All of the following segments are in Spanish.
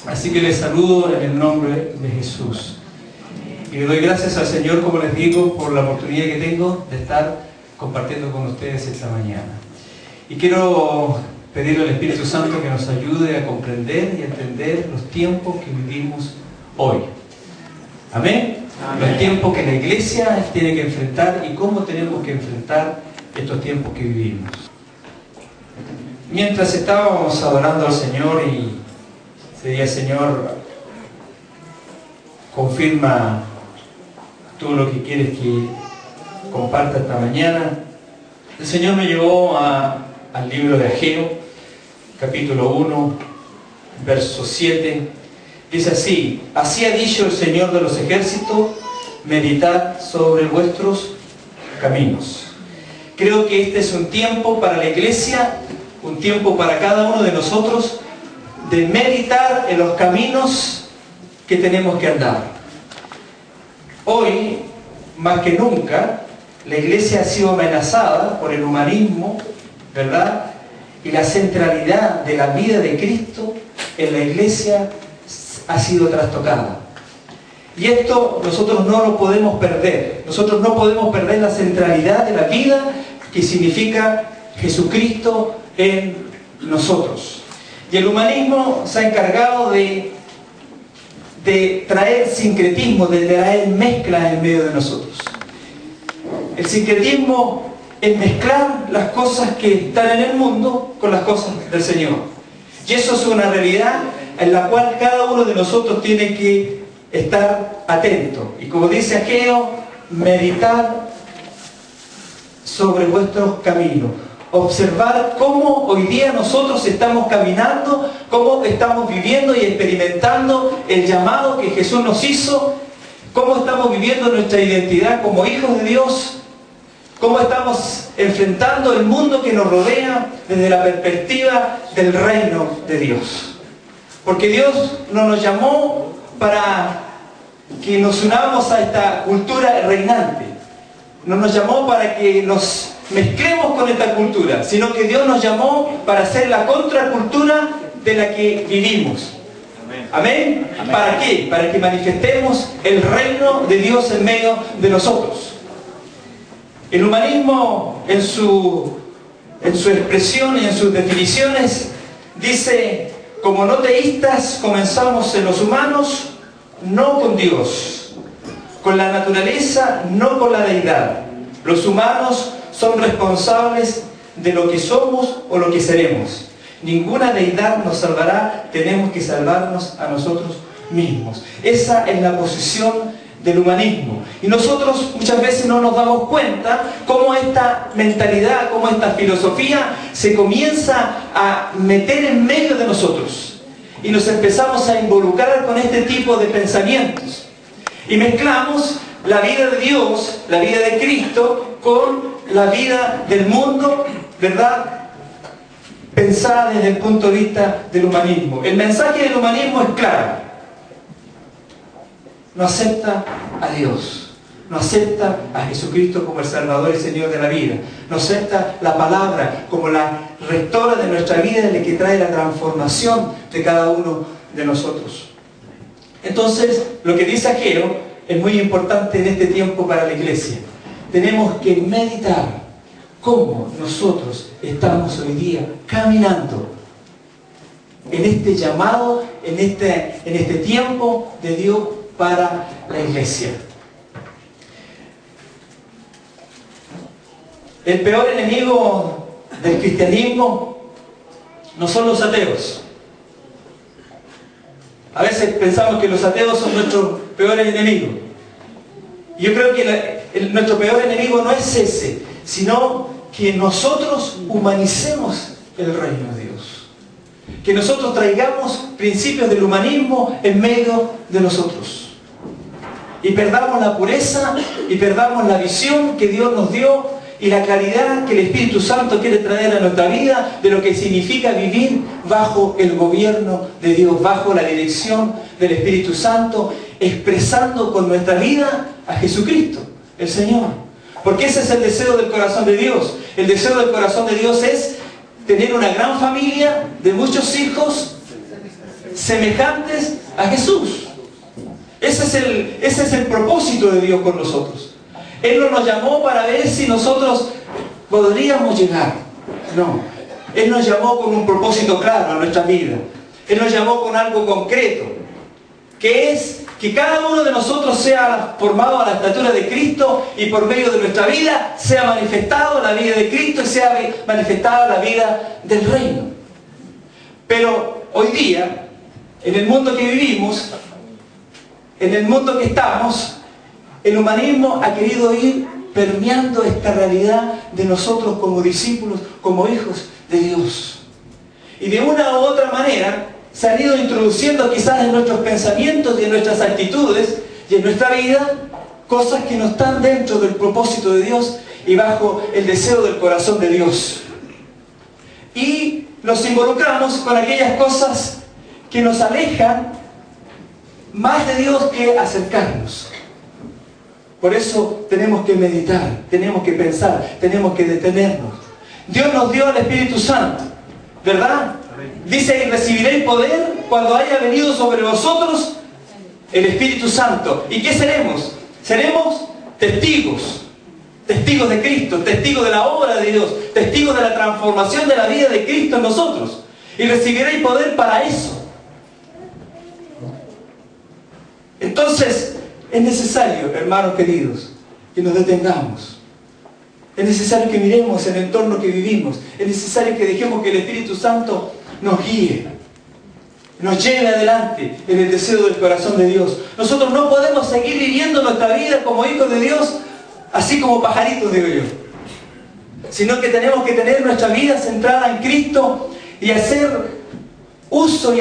Así que les saludo en el nombre de Jesús. Y le doy gracias al Señor, como les digo, por la oportunidad que tengo de estar compartiendo con ustedes esta mañana. Y quiero pedirle al Espíritu Santo que nos ayude a comprender y a entender los tiempos que vivimos hoy. Amén. Amén. Los tiempos que la iglesia tiene que enfrentar y cómo tenemos que enfrentar estos tiempos que vivimos. Mientras estábamos adorando al Señor y decía: Señor, confirma tú lo que quieres que comparta esta mañana, el Señor me llevó al libro de Ageo, capítulo 1, verso 7. Dice así: así ha dicho el Señor de los ejércitos, meditad sobre vuestros caminos. Creo que este es un tiempo para la iglesia, un tiempo para cada uno de nosotros, de meditar en los caminos que tenemos que andar. Hoy, más que nunca, la iglesia ha sido amenazada por el humanismo, ¿verdad? Y la centralidad de la vida de Cristo en la iglesia ha sido trastocada. Y esto nosotros no lo podemos perder. Nosotros no podemos perder la centralidad de la vida que significa Jesucristo en nosotros. Y el humanismo se ha encargado de traer sincretismo, de traer mezcla en medio de nosotros. El sincretismo es mezclar las cosas que están en el mundo con las cosas del Señor. Y eso es una realidad en la cual cada uno de nosotros tiene que estar atento. Y como dice Ageo, meditar sobre vuestros caminos. Observar cómo hoy día nosotros estamos caminando, cómo estamos viviendo y experimentando el llamado que Jesús nos hizo, cómo estamos viviendo nuestra identidad como hijos de Dios, cómo estamos enfrentando el mundo que nos rodea desde la perspectiva del reino de Dios. Porque Dios no nos llamó para que nos unamos a esta cultura reinante, no nos llamó para que nos mezclemos con esta cultura, sino que Dios nos llamó para ser la contracultura de la que vivimos. Amén. ¿Amén? ¿Para qué? Para que manifestemos el reino de Dios en medio de nosotros. El humanismo, en su expresión y en sus definiciones, dice: como no teístas comenzamos en los humanos, no con Dios, con la naturaleza, no con la deidad. Los humanos son responsables de lo que somos o lo que seremos. Ninguna deidad nos salvará, tenemos que salvarnos a nosotros mismos. Esa es la posición del humanismo. Y nosotros muchas veces no nos damos cuenta cómo esta mentalidad, cómo esta filosofía se comienza a meter en medio de nosotros. Y nos empezamos a involucrar con este tipo de pensamientos. Y mezclamos la vida de Dios, la vida de Cristo, con la vida del mundo, ¿verdad? Pensada desde el punto de vista del humanismo. El mensaje del humanismo es claro: no acepta a Dios, no acepta a Jesucristo como el Salvador y Señor de la vida, no acepta la palabra como la rectora de nuestra vida, la que trae la transformación de cada uno de nosotros. Entonces, lo que dice Ageo es muy importante en este tiempo para la iglesia. Tenemos que meditar cómo nosotros estamos hoy día caminando en este llamado, en este tiempo de Dios para la iglesia. El peor enemigo del cristianismo no son los ateos. A veces pensamos que los ateos son nuestros peores enemigos. Yo creo que nuestro peor enemigo no es ese, sino que nosotros humanicemos el reino de Dios. Que nosotros traigamos principios del humanismo en medio de nosotros. Y perdamos la pureza y perdamos la visión que Dios nos dio y la claridad que el Espíritu Santo quiere traer a nuestra vida de lo que significa vivir bajo el gobierno de Dios, bajo la dirección del Espíritu Santo, expresando con nuestra vida a Jesucristo, el Señor. Porque ese es el deseo del corazón de Dios. El deseo del corazón de Dios es tener una gran familia de muchos hijos semejantes a Jesús. Ese es el propósito de Dios con nosotros. Él no nos llamó para ver si nosotros podríamos llegar. No. Él nos llamó con un propósito claro a nuestra vida. Él nos llamó con algo concreto, que es que cada uno de nosotros sea formado a la estatura de Cristo y por medio de nuestra vida sea manifestado la vida de Cristo y sea manifestada la vida del reino. Pero hoy día, en el mundo que vivimos, en el mundo que estamos, el humanismo ha querido ir permeando esta realidad de nosotros como discípulos, como hijos de Dios. Y de una u otra manera se han ido introduciendo quizás en nuestros pensamientos y en nuestras actitudes y en nuestra vida cosas que no están dentro del propósito de Dios y bajo el deseo del corazón de Dios. Y nos involucramos con aquellas cosas que nos alejan más de Dios que acercarnos. Por eso tenemos que meditar, tenemos que pensar, tenemos que detenernos. Dios nos dio al Espíritu Santo, ¿verdad? Dice, y recibiréis poder cuando haya venido sobre vosotros el Espíritu Santo. ¿Y qué seremos? Seremos testigos. Testigos de Cristo, testigos de la obra de Dios, testigos de la transformación de la vida de Cristo en nosotros. Y recibiréis poder para eso. Entonces, es necesario, hermanos queridos, que nos detengamos. Es necesario que miremos el entorno que vivimos. Es necesario que dejemos que el Espíritu Santo nos guíe, nos lleve adelante en el deseo del corazón de Dios. Nosotros no podemos seguir viviendo nuestra vida como hijos de Dios, así como pajaritos, digo yo. Sino que tenemos que tener nuestra vida centrada en Cristo y hacer uso y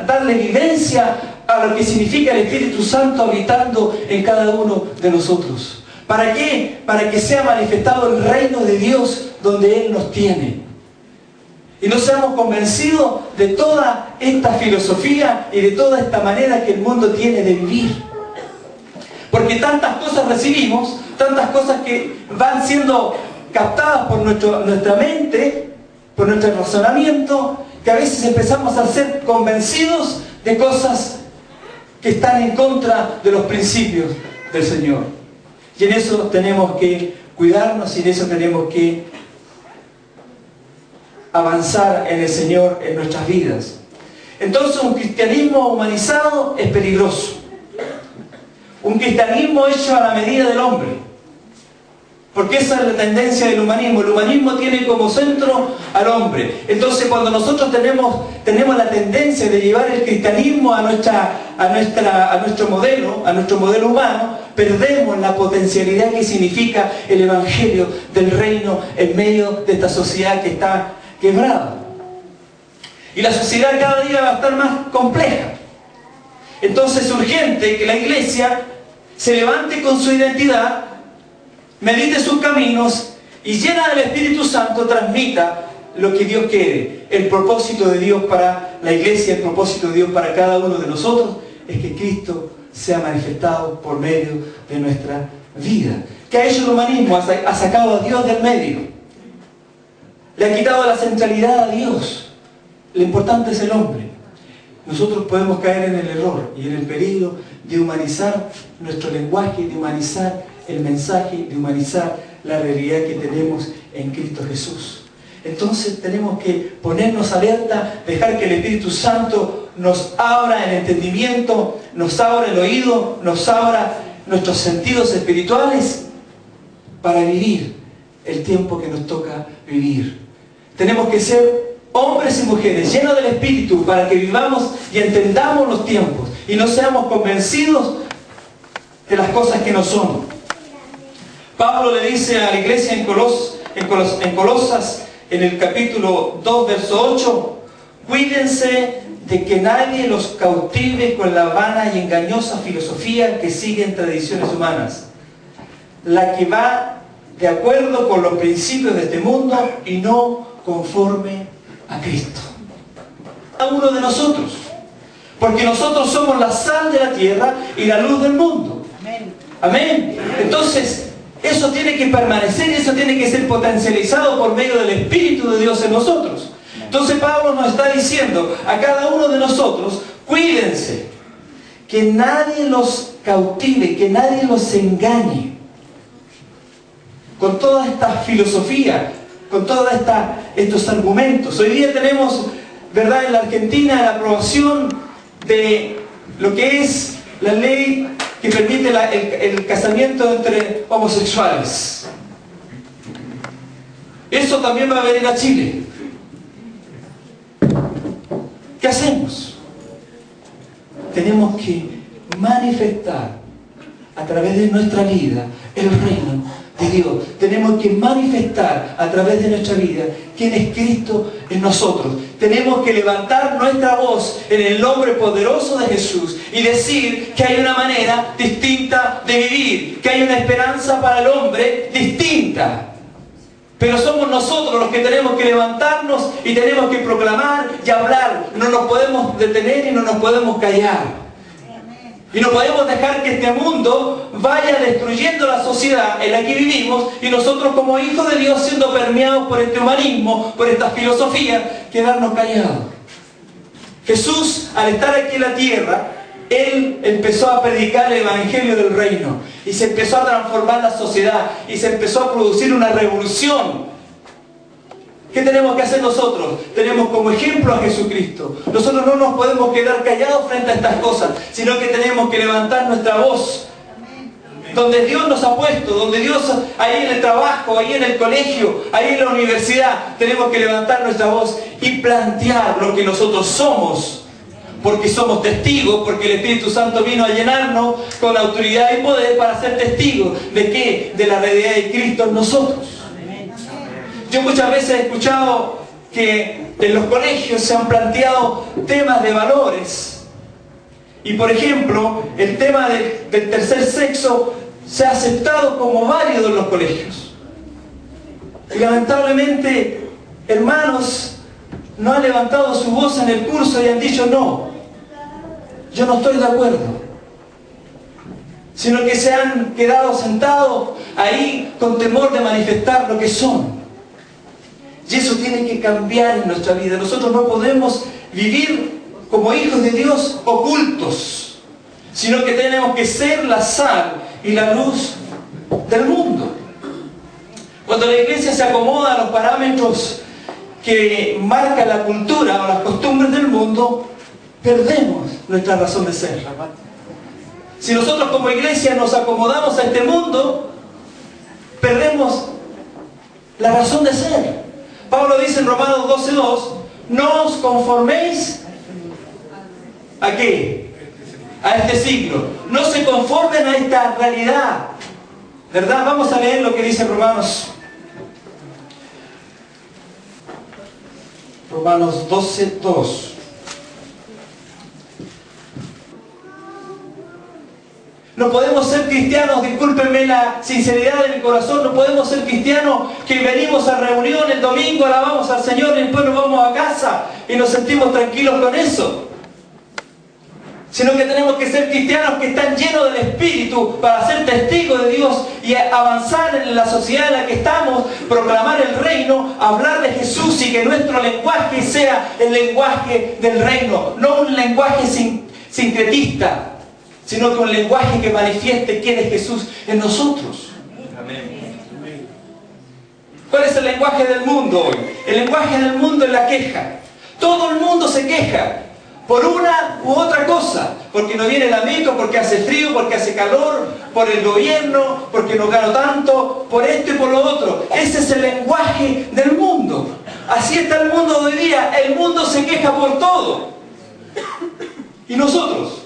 darle vivencia a lo que significa el Espíritu Santo habitando en cada uno de nosotros. ¿Para qué? Para que sea manifestado el reino de Dios donde Él nos tiene. Y no seamos convencidos de toda esta filosofía y de toda esta manera que el mundo tiene de vivir. Porque tantas cosas recibimos, tantas cosas que van siendo captadas por nuestra mente, por nuestro razonamiento, que a veces empezamos a ser convencidos de cosas que están en contra de los principios del Señor. Y en eso tenemos que cuidarnos y en eso tenemos que avanzar en el Señor en nuestras vidas. Entonces un cristianismo humanizado es peligroso. Un cristianismo hecho a la medida del hombre. Porque esa es la tendencia del humanismo. El humanismo tiene como centro al hombre. Entonces cuando nosotros tenemos la tendencia de llevar el cristianismo a nuestro modelo humano, perdemos la potencialidad que significa el evangelio del reino en medio de esta sociedad que está quebrada. Y la sociedad cada día va a estar más compleja. Entonces es urgente que la iglesia se levante con su identidad, medite sus caminos y llena del Espíritu Santo transmita lo que Dios quiere. El propósito de Dios para la iglesia, el propósito de Dios para cada uno de nosotros es que Cristo sea manifestado por medio de nuestra vida. ¿Qué ha hecho el humanismo? Ha sacado a Dios del medio. Le ha quitado la centralidad a Dios. Lo importante es el hombre. Nosotros podemos caer en el error y en el peligro de humanizar nuestro lenguaje, de humanizar el mensaje, de humanizar la realidad que tenemos en Cristo Jesús. Entonces tenemos que ponernos alerta, dejar que el Espíritu Santo nos abra el entendimiento, nos abra el oído, nos abra nuestros sentidos espirituales para vivir el tiempo que nos toca vivir. Tenemos que ser hombres y mujeres llenos del Espíritu para que vivamos y entendamos los tiempos y no seamos convencidos de las cosas que no son. Pablo le dice a la iglesia en Colosas, en el capítulo 2, verso 8, cuídense de que nadie los cautive con la vana y engañosa filosofía que siguen tradiciones humanas, la que va de acuerdo con los principios de este mundo y no conforme a Cristo. Cada uno de nosotros, porque nosotros somos la sal de la tierra y la luz del mundo. Amén. Entonces eso tiene que permanecer y eso tiene que ser potencializado por medio del Espíritu de Dios en nosotros. Entonces Pablo nos está diciendo a cada uno de nosotros, cuídense, que nadie los cautive, que nadie los engañe con toda esta filosofía, con todos estos argumentos. Hoy día tenemos, ¿verdad?, en la Argentina la aprobación de lo que es la ley que permite el casamiento entre homosexuales. Eso también va a venir a Chile. ¿Qué hacemos? Tenemos que manifestar a través de nuestra vida el reino de Dios. Tenemos que manifestar a través de nuestra vida quién es Cristo en nosotros. Tenemos que levantar nuestra voz en el nombre poderoso de Jesús y decir que hay una manera distinta de vivir, que hay una esperanza para el hombre distinta. Pero somos nosotros los que tenemos que levantarnos y tenemos que proclamar y hablar. No nos podemos detener y no nos podemos callar. Y no podemos dejar que este mundo vaya destruyendo la sociedad en la que vivimos y nosotros como hijos de Dios siendo permeados por este humanismo, por esta filosofía, quedarnos callados. Jesús, al estar aquí en la tierra, Él empezó a predicar el Evangelio del Reino y se empezó a transformar la sociedad y se empezó a producir una revolución. ¿Qué tenemos que hacer nosotros? Tenemos como ejemplo a Jesucristo. Nosotros no nos podemos quedar callados frente a estas cosas, sino que tenemos que levantar nuestra voz. Donde Dios nos ha puesto, donde Dios, ahí en el trabajo, ahí en el colegio, ahí en la universidad, tenemos que levantar nuestra voz y plantear lo que nosotros somos. Porque somos testigos, porque el Espíritu Santo vino a llenarnos con autoridad y poder para ser testigos. ¿De qué? De la realidad de Cristo en nosotros. Yo muchas veces he escuchado que en los colegios se han planteado temas de valores. Y por ejemplo, el tema del tercer sexo se ha aceptado como válido en los colegios. Y lamentablemente, hermanos, no han levantado su voz en el curso y han dicho no, yo no estoy de acuerdo. Sino que se han quedado sentados ahí con temor de manifestar lo que son. Y eso tiene que cambiar en nuestra vida. Nosotros no podemos vivir como hijos de Dios ocultos, sino que tenemos que ser la sal y la luz del mundo. Cuando la iglesia se acomoda a los parámetros que marca la cultura o las costumbres del mundo, perdemos nuestra razón de ser. Si nosotros como iglesia nos acomodamos a este mundo, perdemos la razón de ser. Pablo dice en Romanos 12:2, no os conforméis ¿a qué? A este siglo. No se conformen a esta realidad. ¿Verdad? Vamos a leer lo que dice Romanos 12:2. No podemos ser cristianos, discúlpenme la sinceridad de mi corazón, no podemos ser cristianos que venimos a reunión el domingo, alabamos al Señor y después nos vamos a casa y nos sentimos tranquilos con eso. Sino que tenemos que ser cristianos que están llenos del Espíritu para ser testigos de Dios y avanzar en la sociedad en la que estamos, proclamar el reino, hablar de Jesús y que nuestro lenguaje sea el lenguaje del reino, no un lenguaje sincretista, sino que un lenguaje que manifieste quién es Jesús en nosotros. Amén. ¿Cuál es el lenguaje del mundo hoy? El lenguaje del mundo es la queja. Todo el mundo se queja por una u otra cosa, porque no viene la micro, porque hace frío, porque hace calor, por el gobierno, porque no gano tanto, por esto y por lo otro. Ese es el lenguaje del mundo. Así está el mundo de hoy día. El mundo se queja por todo. ¿Y nosotros?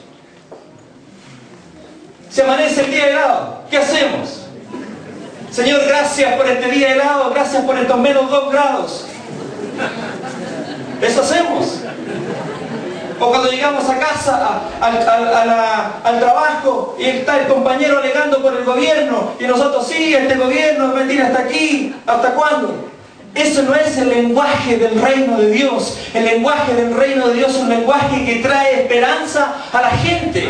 Se amanece el día helado, ¿qué hacemos? Señor, gracias por este día helado, gracias por estos menos 2 grados. Eso hacemos. O cuando llegamos a casa, al trabajo, y está el compañero alegando por el gobierno, y nosotros, sí, este gobierno me tiene hasta aquí, ¿hasta cuándo? Eso no es el lenguaje del reino de Dios. El lenguaje del reino de Dios es un lenguaje que trae esperanza a la gente.